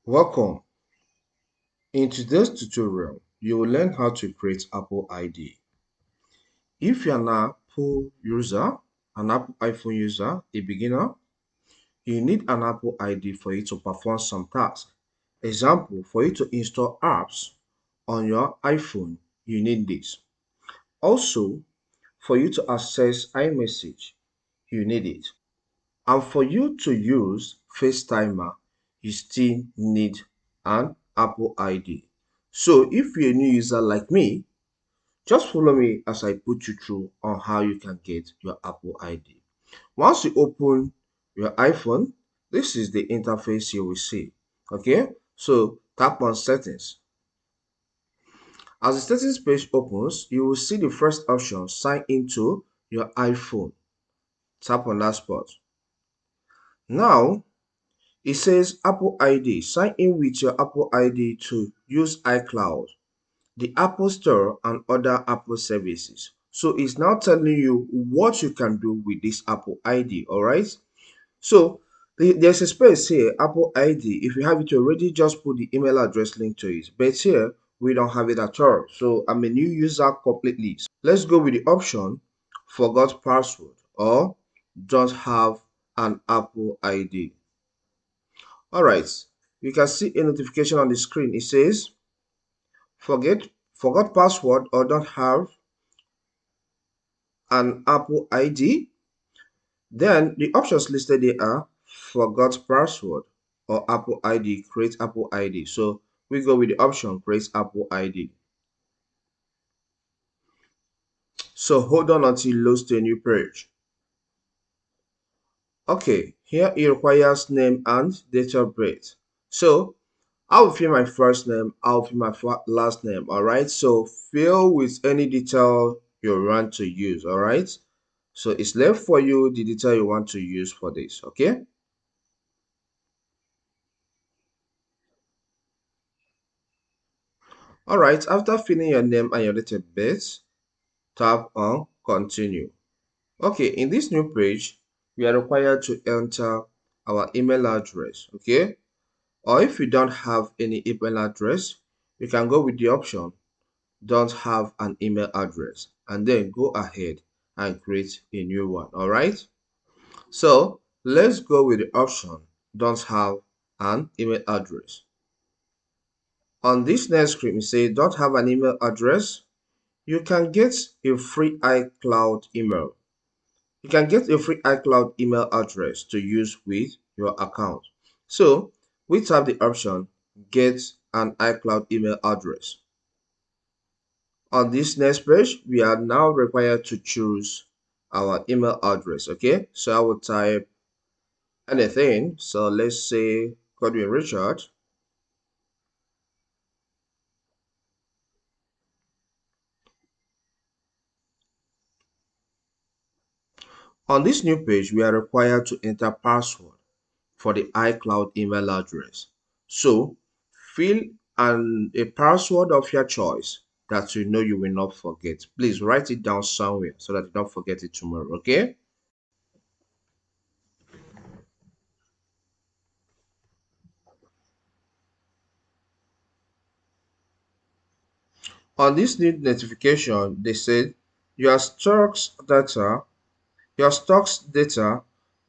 Welcome. In today's tutorial, you will learn how to create Apple ID. If you're an Apple user, an Apple iPhone user, a beginner, you need an Apple ID for you to perform some tasks. Example, for you to install apps on your iPhone, you need this. Also, for you to access iMessage, you need it. And for you to use FaceTimer, you still need an Apple ID. So if you're a new user like me, just follow me as I put you through on how you can get your Apple ID. Once you open your iPhone, this is the interface you will see. Okay, so tap on settings. As the settings page opens, you will see the first option, sign into your iPhone. Tap on that spot. Now, it says Apple ID. Sign in with your Apple ID to use iCloud, the Apple Store, and other Apple services. So it's now telling you what you can do with this Apple ID, all right? So there's a space here, Apple ID. If you have it already, just put the email address link to it. But here, we don't have it at all. So I'm a new user completely. Let's go with the option, forgot password or don't have an Apple ID. All right, you can see a notification on the screen. It says forgot password or don't have an Apple ID. Then the options listed there are forgot password or Apple ID, create Apple ID. So we go with the option create Apple ID. So hold on until it loads to a new page. Okay, here it requires name and date of birth. So I'll fill my first name, I'll fill my last name, all right? So fill with any detail you want to use, all right? So it's left for you the detail you want to use for this, okay? All right, after filling your name and your date of birth, tap on continue. Okay, in this new page, we are required to enter our email address, okay? Or if you don't have any email address, you can go with the option don't have an email address and then go ahead and create a new one, all right? So let's go with the option don't have an email address. On this next screen, we say don't have an email address. You can get a free iCloud email. You can get a free iCloud email address to use with your account. So we tap the option get an iCloud email address. On this next page, we are now required to choose our email address. Okay, so I will type anything. So let's say Godwin Richard. On this new page, we are required to enter password for the iCloud email address. So fill a password of your choice that you know you will not forget. Please write it down somewhere so that you don't forget it tomorrow. Okay. On this new notification, they said your stocks data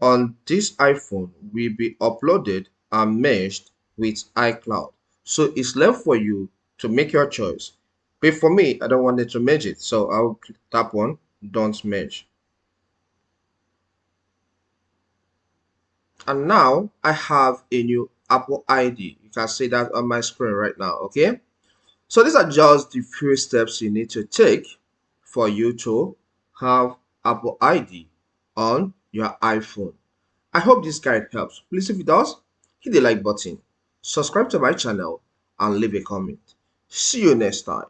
on this iPhone will be uploaded and merged with iCloud. So it's left for you to make your choice. But for me, I don't want it to merge it. So I'll tap on don't merge. And now I have a new Apple ID. You can see that on my screen right now. Okay. So these are just the few steps you need to take for you to have Apple ID on your iPhone. I hope this guide helps. Please, if it does, hit the like button, subscribe to my channel, and leave a comment. See you next time.